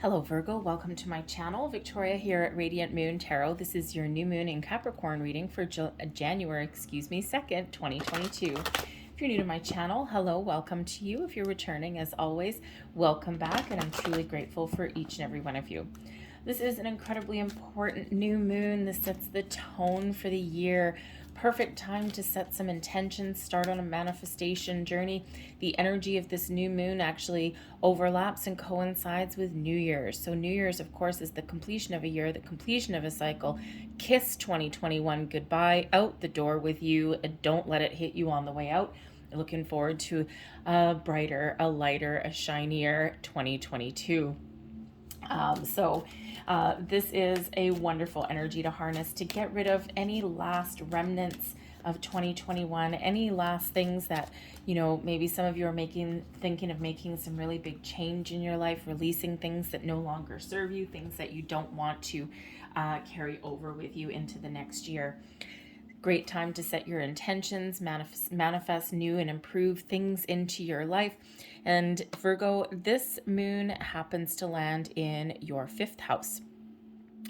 Hello Virgo, welcome to my channel. Victoria here at Radiant Moon Tarot. This is your new moon in Capricorn reading for January 2nd, 2022. If you're new to my channel, hello, welcome to you. If you're returning, as always, welcome back, and I'm truly grateful for each and every one of you. This is an incredibly important new moon. This sets the tone for the year. Perfect time to set some intentions, start on a manifestation journey. The energy of this new moon actually overlaps and coincides with New Year's. So New Year's, of course, is the completion of a year, the completion of a cycle. Kiss 2021 goodbye, out the door with you, and don't let it hit you on the way out. Looking forward to a brighter, a lighter, a shinier 2022. This is a wonderful energy to harness to get rid of any last remnants of 2021, any last things that, maybe some of you are thinking of making some really big change in your life, releasing things that no longer serve you, things that you don't want to carry over with you into the next year. Great time to set your intentions, manifest new and improved things into your life. And Virgo, this moon happens to land in your 5th house.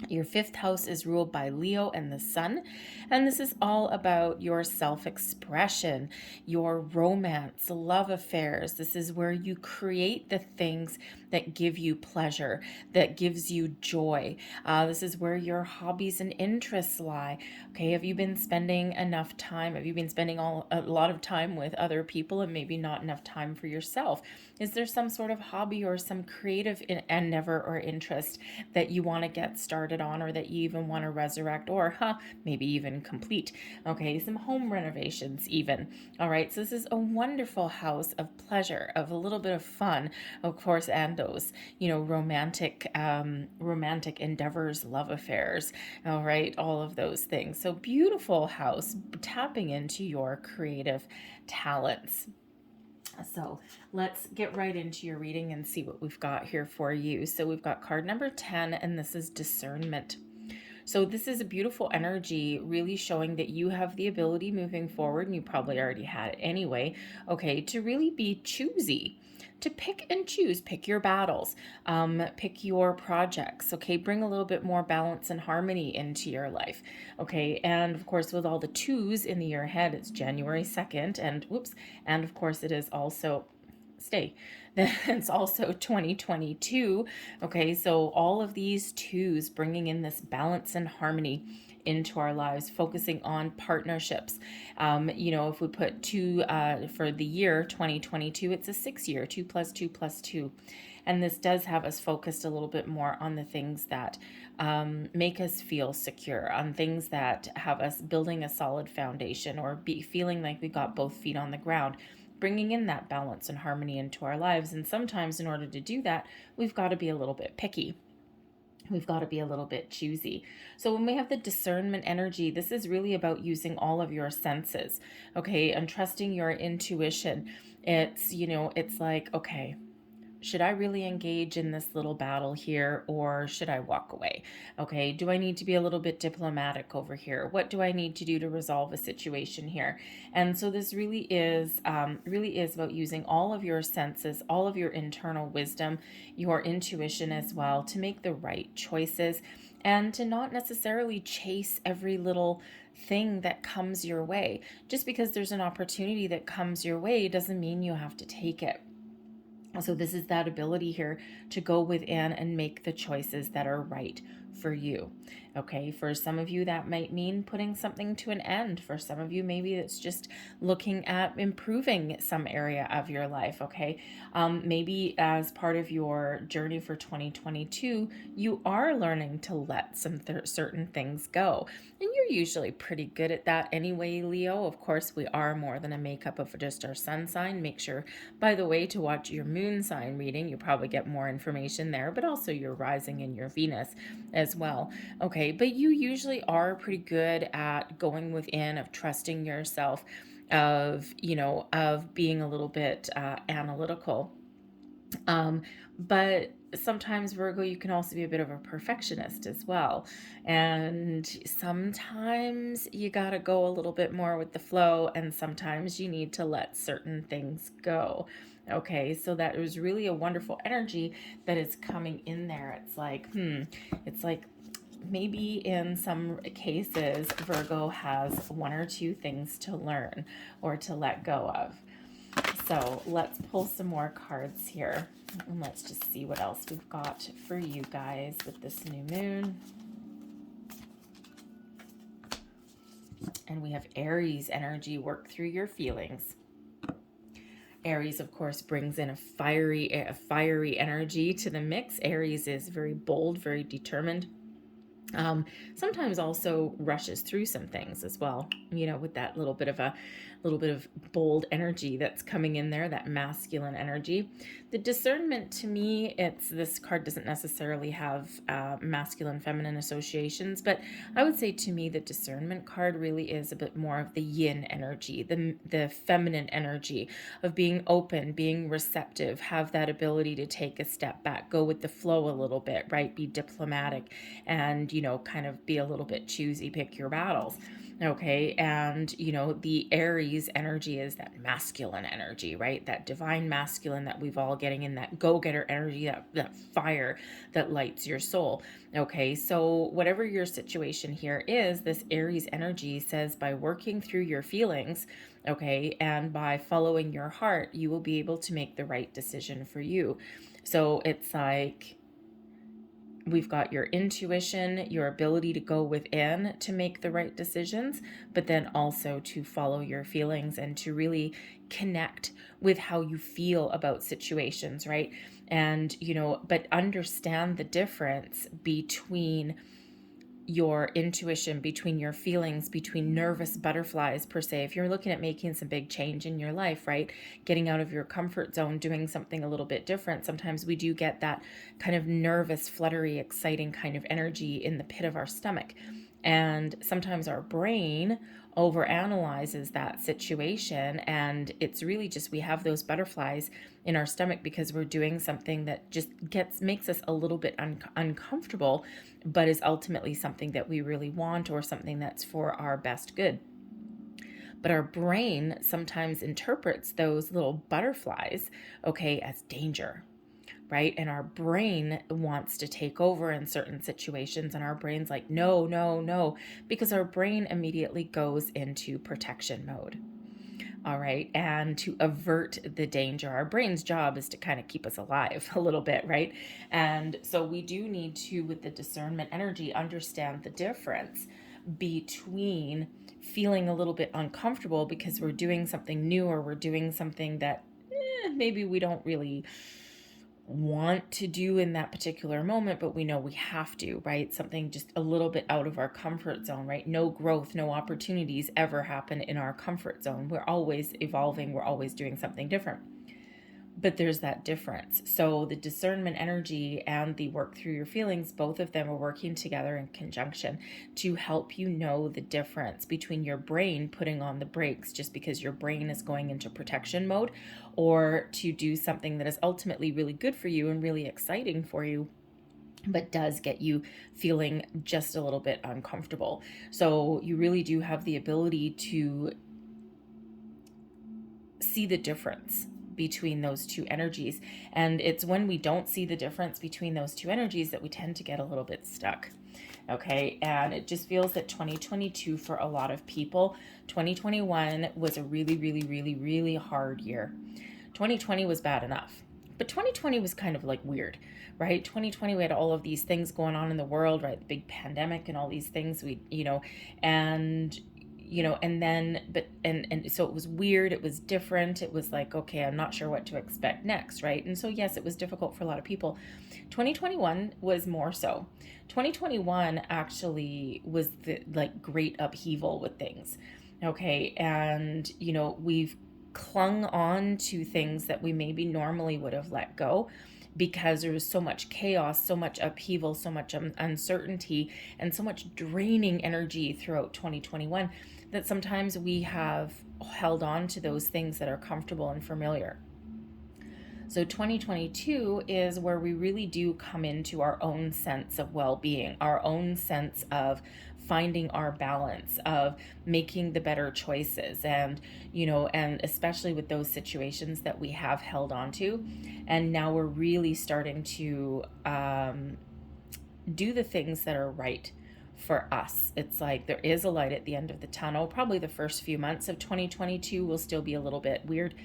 Your 5th house is ruled by Leo and the Sun, and this is all about your self-expression, your romance, love affairs. This is where you create the things that give you pleasure, that gives you joy. This is where your hobbies and interests lie. Okay, have you been spending enough time? Have you been spending a lot of time with other people and maybe not enough time for yourself? Is there some sort of hobby or some creative endeavor or interest that you want to get started on, or that you even want to resurrect, or maybe even complete? Okay, some home renovations even. All right, so this is a wonderful house of pleasure, of a little bit of fun, of course, and those, romantic endeavors, love affairs. All right, all of those things. So beautiful house, tapping into your creative talents. So let's get right into your reading and see what we've got here for you. So we've got card number 10, and this is discernment. So this is a beautiful energy, really showing that you have the ability moving forward, and you probably already had it anyway, okay, to really be choosy, to pick and choose, pick your battles, pick your projects, okay, bring a little bit more balance and harmony into your life, okay, and of course with all the 2s in the year ahead, it's January 2nd, and of course it is also, it's also 2022, okay, so all of these 2s bringing in this balance and harmony into our lives, focusing on partnerships. If we put 2 for the year 2022, it's a 6-year, 2 plus 2 plus 2. And this does have us focused a little bit more on the things that make us feel secure, on things that have us building a solid foundation, or feeling like we got both feet on the ground, bringing in that balance and harmony into our lives. And sometimes in order to do that, we've got to be a little bit picky. We've got to be a little bit choosy. So when we have the discernment energy, this is really about using all of your senses, okay, and trusting your intuition. It's like, okay, should I really engage in this little battle here, or should I walk away? Okay, do I need to be a little bit diplomatic over here? What do I need to do to resolve a situation here? And so this really is about using all of your senses, all of your internal wisdom, your intuition as well, to make the right choices, and to not necessarily chase every little thing that comes your way. Just because there's an opportunity that comes your way doesn't mean you have to take it. So this is that ability here to go within and make the choices that are right for you. Okay, for some of you that might mean putting something to an end. For some of you, maybe it's just looking at improving some area of your life. Okay, maybe as part of your journey for 2022, you are learning to let some certain things go, and you're usually pretty good at that anyway, Leo. Of course, we are more than a makeup of just our sun sign. Make sure, by the way, to watch your moon sign reading. You probably get more information there, but also your rising and your Venus as well. Okay, but you usually are pretty good at going within, of trusting yourself, of being a little bit analytical. But sometimes, Virgo, you can also be a bit of a perfectionist as well. And sometimes you got to go a little bit more with the flow, and sometimes you need to let certain things go. Okay, so that was really a wonderful energy that is coming in there. It's like maybe in some cases, Virgo has one or two things to learn or to let go of. So let's pull some more cards here. And let's just see what else we've got for you guys with this new moon. And we have Aries energy, work through your feelings. Aries, of course, brings in a fiery energy to the mix. Aries is very bold, very determined. Sometimes also rushes through some things as well, you know, with that little bit of bold energy that's coming in there, that masculine energy. The discernment, to me, this card doesn't necessarily have masculine feminine associations, but I would say to me the discernment card really is a bit more of the yin energy, the feminine energy of being open, being receptive, have that ability to take a step back, go with the flow a little bit, right? Be diplomatic and, you know, kind of be a little bit choosy, pick your battles. Okay. And, you know, the Aries energy is that masculine energy, right? That divine masculine that we've all getting in, that go-getter energy, that fire that lights your soul. Okay. So whatever your situation here is, this Aries energy says by working through your feelings, okay, and by following your heart, you will be able to make the right decision for you. So it's like, we've got your intuition, your ability to go within to make the right decisions, but then also to follow your feelings and to really connect with how you feel about situations, right? And, you know, but understand the difference between your intuition, between your feelings, between nervous butterflies per se. If you're looking at making some big change in your life, right? Getting out of your comfort zone, doing something a little bit different. Sometimes we do get that kind of nervous, fluttery, exciting kind of energy in the pit of our stomach. And sometimes our brain overanalyzes that situation, and it's really just we have those butterflies in our stomach because we're doing something that just makes us a little bit uncomfortable, but is ultimately something that we really want or something that's for our best good. But our brain sometimes interprets those little butterflies, okay, as danger, right? And our brain wants to take over in certain situations, and our brain's like, no, no, no, because our brain immediately goes into protection mode. All right. And to avert the danger, our brain's job is to kind of keep us alive a little bit, right? And so we do need to, with the discernment energy, understand the difference between feeling a little bit uncomfortable because we're doing something new or we're doing something that maybe we don't really want to do in that particular moment, but we know we have to, right? Something just a little bit out of our comfort zone, right? No growth, no opportunities ever happen in our comfort zone. We're always evolving. We're always doing something different. But there's that difference. So the discernment energy and the work through your feelings, both of them are working together in conjunction to help you know the difference between your brain putting on the brakes just because your brain is going into protection mode, or to do something that is ultimately really good for you and really exciting for you, but does get you feeling just a little bit uncomfortable. So you really do have the ability to see the difference between those two energies. And it's when we don't see the difference between those two energies that we tend to get a little bit stuck. Okay. And it just feels that 2022 for a lot of people, 2021 was a really, really, really, really hard year. 2020 was bad enough, but 2020 was kind of like weird, right? 2020, we had all of these things going on in the world, right? The big pandemic and all these things and so it was weird. It was different. It was like, okay, I'm not sure what to expect next, right? And so, yes, it was difficult for a lot of people. 2021 was more so. 2021 actually was the great upheaval with things. Okay. And, we've clung on to things that we maybe normally would have let go because there was so much chaos, so much upheaval, so much uncertainty, and so much draining energy throughout 2021 that sometimes we have held on to those things that are comfortable and familiar. So 2022 is where we really do come into our own sense of well-being, our own sense of finding our balance, of making the better choices, and and especially with those situations that we have held on to, and now we're really starting to do the things that are right for us. It's like there is a light at the end of the tunnel. Probably the first few months of 2022 will still be a little bit weird,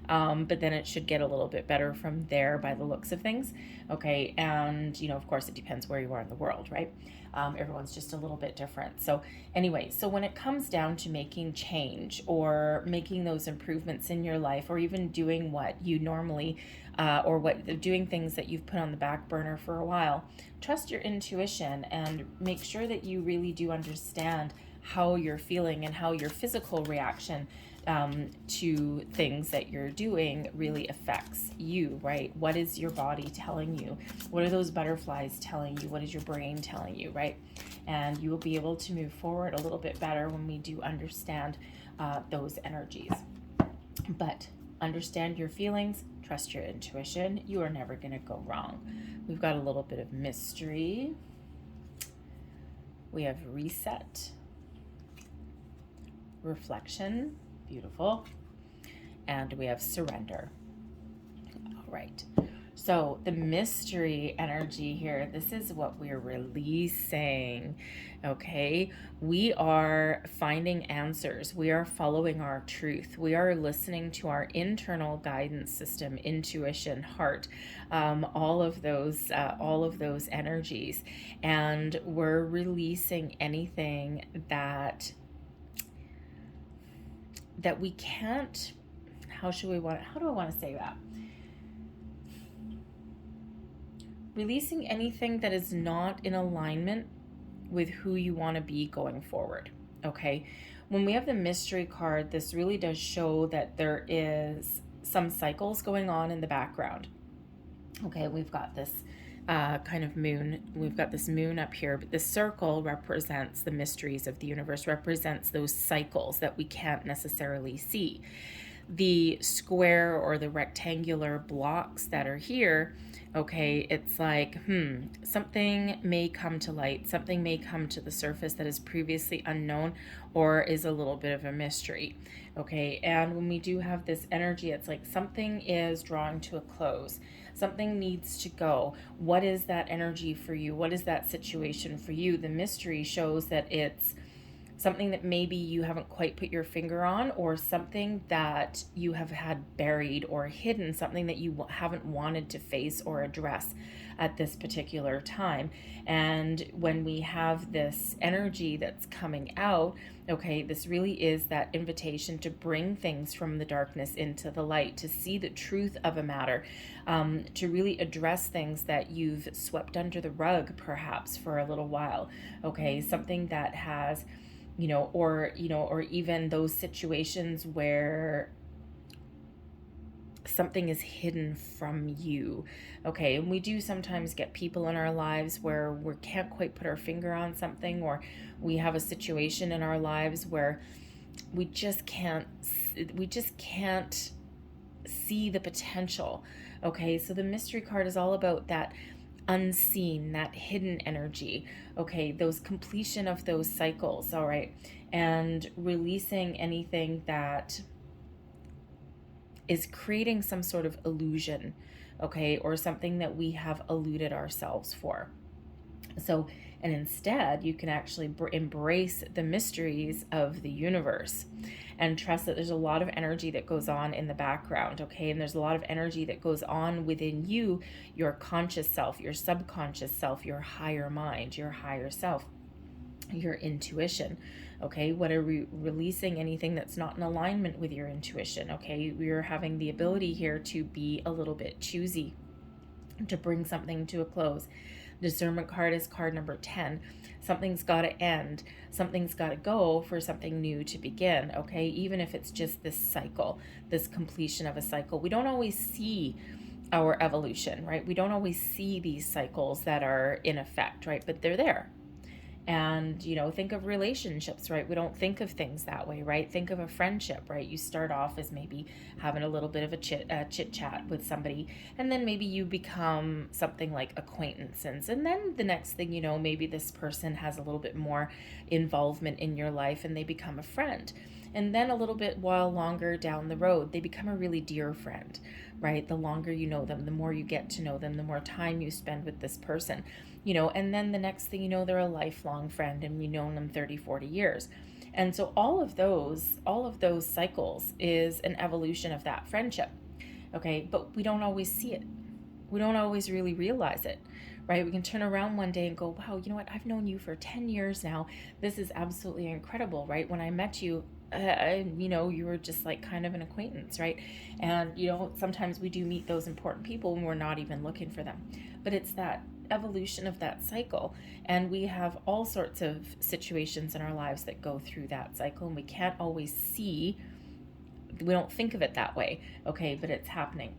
but then it should get a little bit better from there by the looks of things. Okay, and of course it depends where you are in the world, right? Everyone's just a little bit different. So anyway, so when it comes down to making change or making those improvements in your life, or even doing what you normally doing things that you've put on the back burner for a while, trust your intuition and make sure that you really do understand how you're feeling and how your physical reaction to things that you're doing really affects you, right? What is your body telling you? What are those butterflies telling you? What is your brain telling you, right? And you will be able to move forward a little bit better when we do understand those energies. But understand your feelings, trust your intuition. You are never going to go wrong. We've got a little bit of mystery. We have reset, reflection, beautiful, and we have surrender. All right. So the mystery energy here, this is what we're releasing, okay? We are finding answers. We are following our truth. We are listening to our internal guidance system, intuition, heart, all of those energies. And we're releasing anything that we can't, how do I want to say that? Releasing anything that is not in alignment with who you want to be going forward, okay? When we have the mystery card, this really does show that there is some cycles going on in the background. Okay, we've got this kind of moon. We've got this moon up here, but the circle represents the mysteries of the universe, represents those cycles that we can't necessarily see. The square or the rectangular blocks that are here, okay, it's like, something may come to light, something may come to the surface that is previously unknown or is a little bit of a mystery, okay? And when we do have this energy, it's like something is drawing to a close. Something needs to go. What is that energy for you? What is that situation for you? The mystery shows that it's something that maybe you haven't quite put your finger on, or something that you have had buried or hidden, something that you haven't wanted to face or address at this particular time. And when we have this energy that's coming out, okay, this really is that invitation to bring things from the darkness into the light, to see the truth of a matter, to really address things that you've swept under the rug perhaps for a little while, okay, something that has or even those situations where something is hidden from you, okay? And we do sometimes get people in our lives where we can't quite put our finger on something, or we have a situation in our lives where we just can't see the potential, okay? So the mystery card is all about that unseen, that hidden energy, okay, those completion of those cycles, all right, and releasing anything that is creating some sort of illusion, okay, or something that we have eluded ourselves for. So, and instead you can actually embrace the mysteries of the universe and trust that there's a lot of energy that goes on in the background, okay? And there's a lot of energy that goes on within you, your conscious self, your subconscious self, your higher mind, your higher self, your intuition, okay? What are we releasing? Anything that's not in alignment with your intuition, okay? We're having the ability here to be a little bit choosy, to bring something to a close. Discernment card is card number 10. Something's got to end. Something's got to go for something new to begin, okay? Even if it's just this cycle, this completion of a cycle. We don't always see our evolution, right? We don't always see these cycles that are in effect, right? But they're there. And, you know, think of relationships, right? We don't think of things that way, right? Think of a friendship, right? You start off as maybe having a little bit of a chit chat with somebody, and then maybe you become something like acquaintances. And then the next thing you know, maybe this person has a little bit more involvement in your life and they become a friend. And then a little bit while longer down the road, they become a really dear friend, right? The longer you know them, the more you get to know them, the more time you spend with this person, you know, and then the next thing you know, they're a lifelong friend and you've known them 30, 40 years. And so all of those cycles is an evolution of that friendship. Okay, but we don't always see it. We don't always really realize it, right? We can turn around one day and go, wow, you know what? I've known you for 10 years now. This is absolutely incredible, right? When I met you, you know, you were just like kind of an acquaintance, right? And, you know, sometimes we do meet those important people when we're not even looking for them. But it's that evolution of that cycle. And we have all sorts of situations in our lives that go through that cycle, and we can't always see, we don't think of it that way, okay, but it's happening.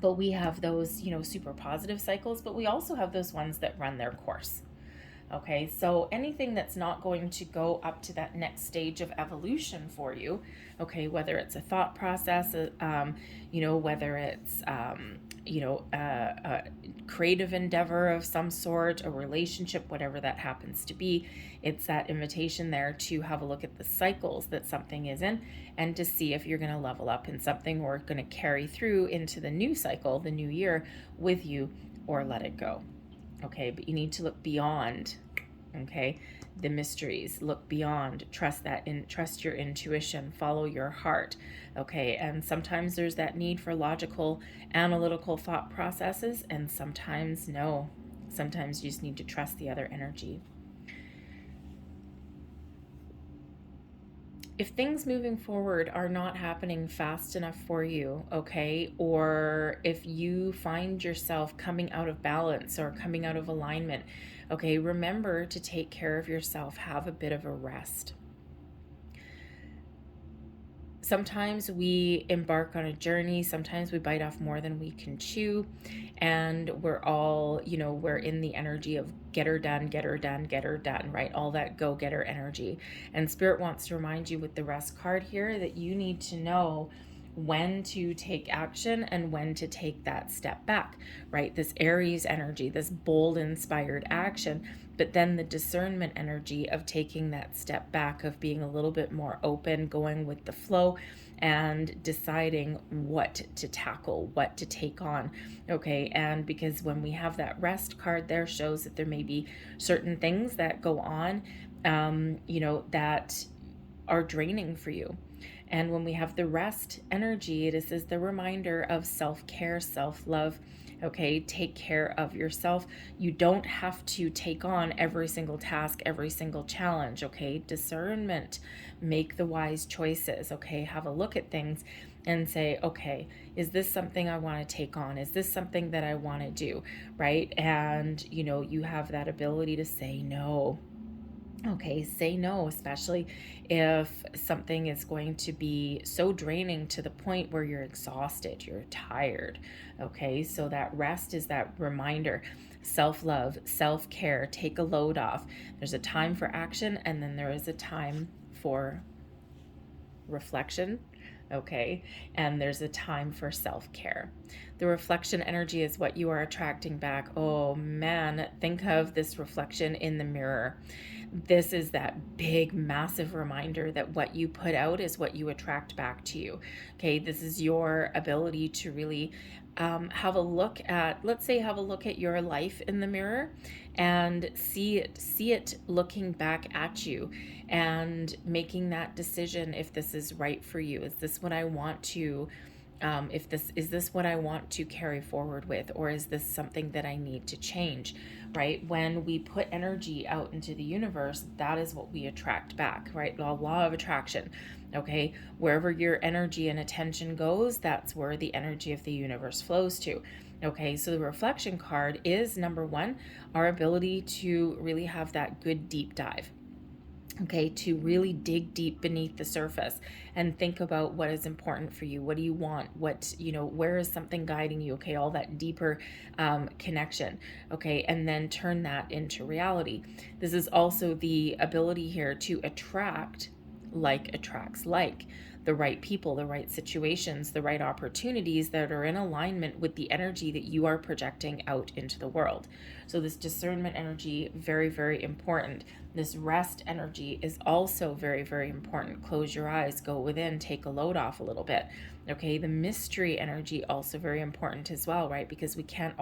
But we have those, you know, super positive cycles, but we also have those ones that run their course. Okay, so anything that's not going to go up to that next stage of evolution for you, okay, whether it's a thought process, you know, whether it's, you know, a creative endeavor of some sort, a relationship, whatever that happens to be, it's that invitation there to have a look at the cycles that something is in and to see if you're going to level up in something or going to carry through into the new cycle, the new year with you, or let it go. Okay, but you need to look beyond, okay, the mysteries. Look beyond, trust your intuition, follow your heart, okay? And sometimes there's that need for logical, analytical thought processes, and sometimes no. Sometimes you just need to trust the other energy. If things moving forward are not happening fast enough for you, okay, or if you find yourself coming out of balance or coming out of alignment, okay, remember to take care of yourself. Have a bit of a rest. Sometimes we embark on a journey, sometimes we bite off more than we can chew, and we're all, you know, we're in the energy of get her done, get her done, get her done, right? All that go-getter energy. And Spirit wants to remind you with the rest card here that you need to know when to take action and when to take that step back, right? This Aries energy, this bold, inspired action, but then the discernment energy of taking that step back, of being a little bit more open, going with the flow, and deciding what to tackle, what to take on, okay? And because when we have that rest card there, shows that there may be certain things that go on, you know, that are draining for you. And when we have the rest energy, this is the reminder of self-care, self-love. Okay, take care of yourself. You don't have to take on every single task, every single challenge. Okay, discernment, make the wise choices. Okay, have a look at things and say, okay, is this something I want to take on? Is this something that I want to do? Right? And, you know, you have that ability to say no. Okay, say no, especially if something is going to be so draining to the point where you're exhausted, you're tired. Okay, so that rest is that reminder. Self-love, self-care, take a load off. There's a time for action, and then there is a time for reflection. Okay, and there's a time for self-care. The reflection energy is what you are attracting back. Oh man, think of this reflection in the mirror. This is that big, massive reminder that what you put out is what you attract back to you. Okay, this is your ability to really have a look at, let's say, have a look at your life in the mirror and see it looking back at you and making that decision if this is right for you. Is this what I want to is this what I want to carry forward with, or is this something that I need to change, right? When we put energy out into the universe, that is what we attract back, right? The law of attraction, okay? Wherever your energy and attention goes, that's where the energy of the universe flows to. Okay, so the reflection card is number one, our ability to really have that good deep dive. okay, to really dig deep beneath the surface and think about what is important for you. What do you want? What, where is something guiding you? Okay, all that deeper connection. Okay, and then turn that into reality. This is also the ability here to attract like attracts like, the right people, the right situations, the right opportunities that are in alignment with the energy that you are projecting out into the world. So this discernment energy, very, very important. This rest energy is also very, very important. Close your eyes, go within, take a load off a little bit. Okay, the mystery energy also very important as well, right? Because we can't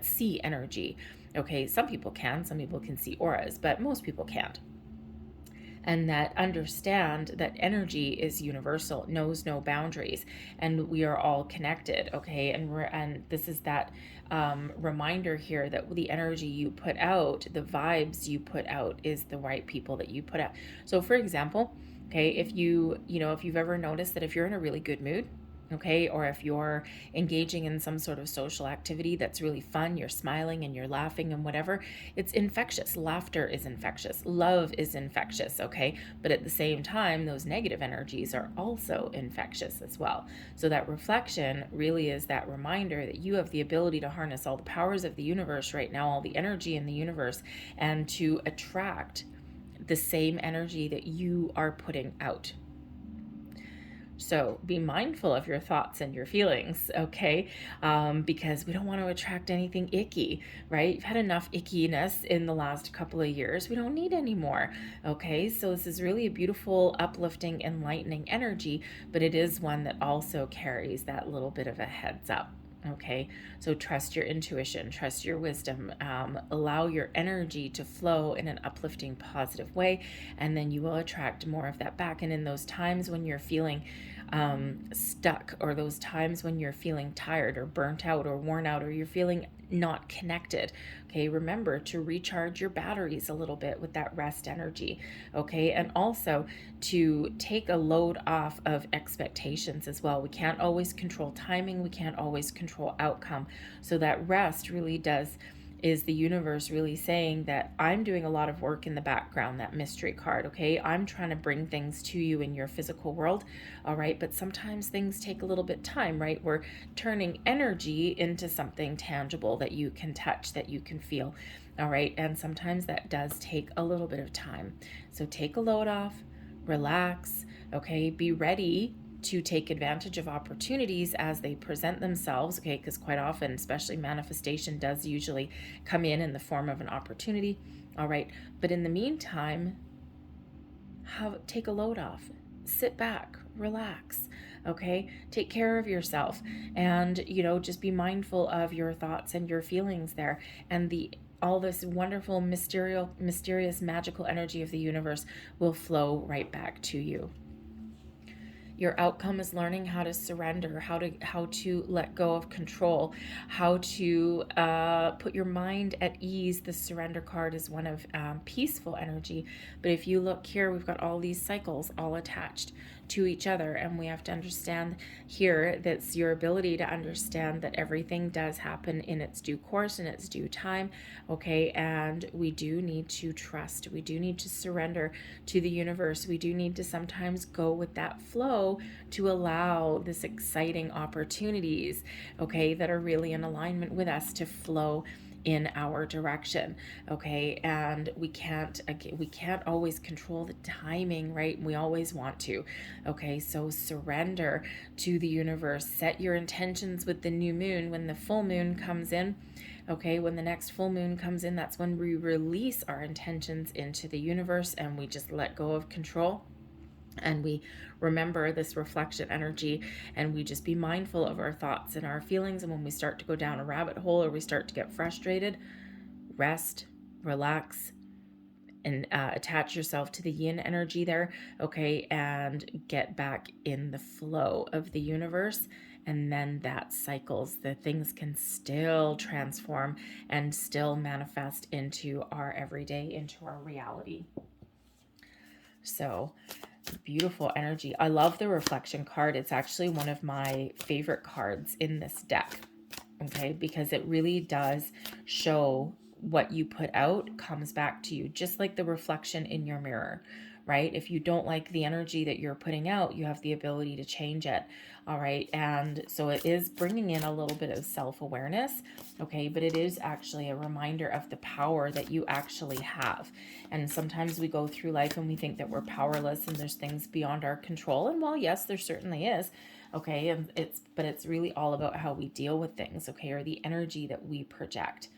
see energy. Okay, some people can see auras, but most people can't. And that understand that energy is universal, knows no boundaries, and we are all connected. Okay, and this is that reminder here that the energy you put out, the vibes you put out, is the right people that you put out. So for example, okay, if you've ever noticed that if you're in a really good mood, okay, or if you're engaging in some sort of social activity that's really fun, you're smiling and you're laughing and whatever, it's infectious. Laughter is infectious. Love is infectious, okay? But at the same time, those negative energies are also infectious as well. So that reflection really is that reminder that you have the ability to harness all the powers of the universe right now, all the energy in the universe, and to attract the same energy that you are putting out. So be mindful of your thoughts and your feelings, okay? Because we don't want to attract anything icky, right? You've had enough ickiness in the last couple of years. We don't need any more, okay? So this is really a beautiful, uplifting, enlightening energy, but it is one that also carries that little bit of a heads up. Okay, so trust your intuition, trust your wisdom, allow your energy to flow in an uplifting, positive way, and then you will attract more of that back. And in those times when you're feeling stuck, or those times when you're feeling tired or burnt out or worn out, or you're feeling not connected, okay, remember to recharge your batteries a little bit with that rest energy, okay? And also to take a load off of expectations as well. We can't always control timing, we can't always control outcome. So that rest really is the universe really saying that I'm doing a lot of work in the background, that mystery card, okay? I'm trying to bring things to you in your physical world, all right? But sometimes things take a little bit of time, right? We're turning energy into something tangible that you can touch, that you can feel, all right? And sometimes that does take a little bit of time. So take a load off, relax, okay? Be ready to take advantage of opportunities as they present themselves, okay? Because quite often, especially manifestation does usually come in the form of an opportunity, all right? But in the meantime, take a load off, sit back, relax, okay? Take care of yourself, and just be mindful of your thoughts and your feelings there, and all this wonderful, mysterious, magical energy of the universe will flow right back to you. Your outcome is learning how to surrender, how to let go of control, how to put your mind at ease. The surrender card is one of peaceful energy. But if you look here, we've got all these cycles all attached to each other, and we have to understand here that's your ability to understand that everything does happen in its due course, in its due time, okay? And we do need to trust, we do need to surrender to the universe, we do need to sometimes go with that flow to allow this exciting opportunities, okay, that are really in alignment with us to flow in our direction, okay? And we can't always control the timing, right? We always want to, okay? So surrender to the universe. Set your intentions with the new moon. When the full moon comes in, okay, when the next full moon comes in, that's when we release our intentions into the universe, and we just let go of control. And we remember this reflection energy, and we just be mindful of our thoughts and our feelings. And when we start to go down a rabbit hole, or we start to get frustrated, rest, relax, and attach yourself to the yin energy there, okay, and get back in the flow of the universe. And then that cycles, the things can still transform and still manifest into our everyday, into our reality. So beautiful energy. I love the reflection card. It's actually one of my favorite cards in this deck, okay, because it really does show what you put out comes back to you, just like the reflection in your mirror, right? If you don't like the energy that you're putting out, you have the ability to change it. All right. And so it is bringing in a little bit of self-awareness. Okay. But it is actually a reminder of the power that you actually have. And sometimes we go through life and we think that we're powerless and there's things beyond our control. And while yes, there certainly is. Okay. And it's really all about how we deal with things. Okay. Or the energy that we project.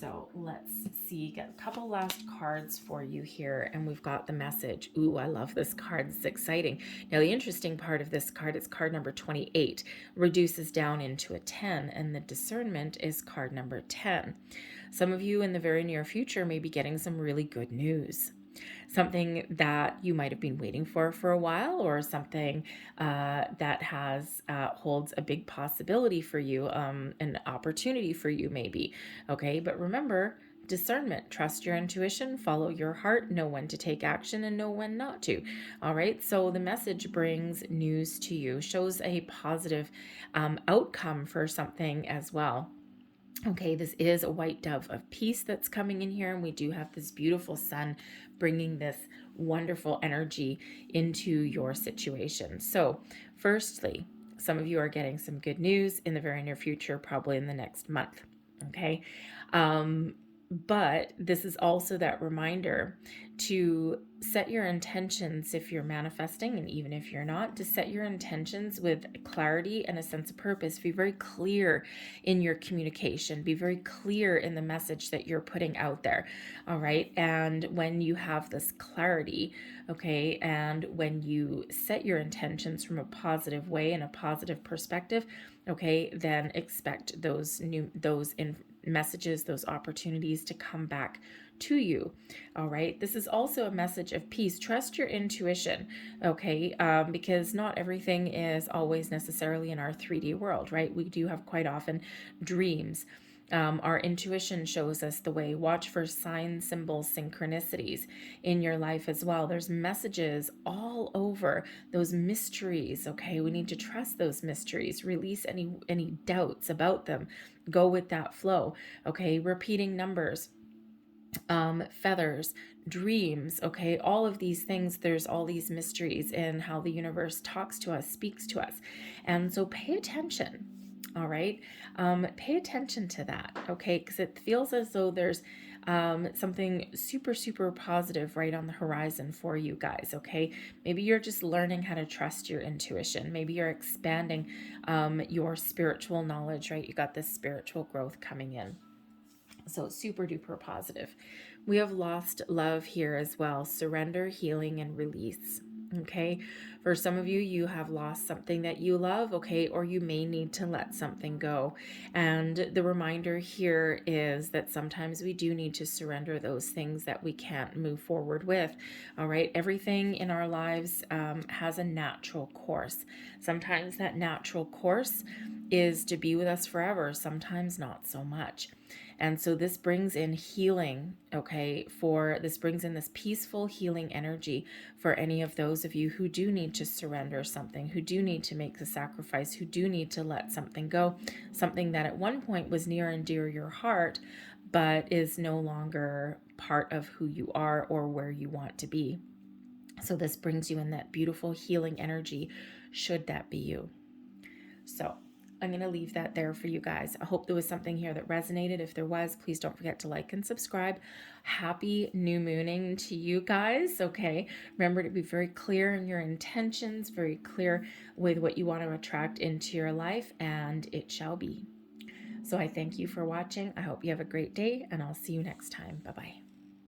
So let's see, get a couple last cards for you here. And we've got the message. Ooh, I love this card. It's exciting. Now, the interesting part of this card is card number 28, reduces down into a 10. And the discernment is card number 10. Some of you in the very near future may be getting some really good news. Something that you might have been waiting for a while, or something that holds a big possibility for you, an opportunity for you maybe. Okay, but remember, discernment, trust your intuition, follow your heart, know when to take action and know when not to. All right, so the message brings news to you, shows a positive outcome for something as well. Okay, this is a white dove of peace that's coming in here, and we do have this beautiful sun bringing this wonderful energy into your situation. So firstly, some of you are getting some good news in the very near future, probably in the next month. Okay, but this is also that reminder to set your intentions if you're manifesting, and even if you're not, to set your intentions with clarity and a sense of purpose. Be very clear in your communication. Be very clear in the message that you're putting out there. All right. And when you have this clarity, okay, and when you set your intentions from a positive way and a positive perspective, okay, then expect those messages, those opportunities to come back to you. All right. This is also a message of peace. Trust your intuition. Okay. Because not everything is always necessarily in our 3D world, right? We do have quite often dreams. Our intuition shows us the way. Watch for signs, symbols, synchronicities in your life as well. There's messages all over, those mysteries. Okay, we need to trust those mysteries. Release any doubts about them. Go with that flow. Okay, repeating numbers, feathers, dreams. Okay, all of these things. There's all these mysteries in how the universe talks to us, speaks to us, and so pay attention. All right. Pay attention to that. Okay. Because it feels as though there's something super, super positive right on the horizon for you guys. Okay. Maybe you're just learning how to trust your intuition. Maybe you're expanding your spiritual knowledge, right? You got this spiritual growth coming in. So super duper positive. We have lost love here as well. Surrender, healing, and release. Okay. For some of you, you have lost something that you love, okay, or you may need to let something go. And the reminder here is that sometimes we do need to surrender those things that we can't move forward with. All right. Everything in our lives has a natural course. Sometimes that natural course is to be with us forever. Sometimes not so much. And so this brings in healing, okay, this brings in this peaceful healing energy for any of those of you who do need to surrender something, who do need to make the sacrifice, who do need to let something go, something that at one point was near and dear your heart, but is no longer part of who you are or where you want to be. So this brings you in that beautiful healing energy, should that be you. So I'm going to leave that there for you guys. I hope there was something here that resonated. If there was, please don't forget to like and subscribe. Happy new mooning to you guys. Okay. Remember to be very clear in your intentions, very clear with what you want to attract into your life, and it shall be. So I thank you for watching. I hope you have a great day, and I'll see you next time. Bye-bye.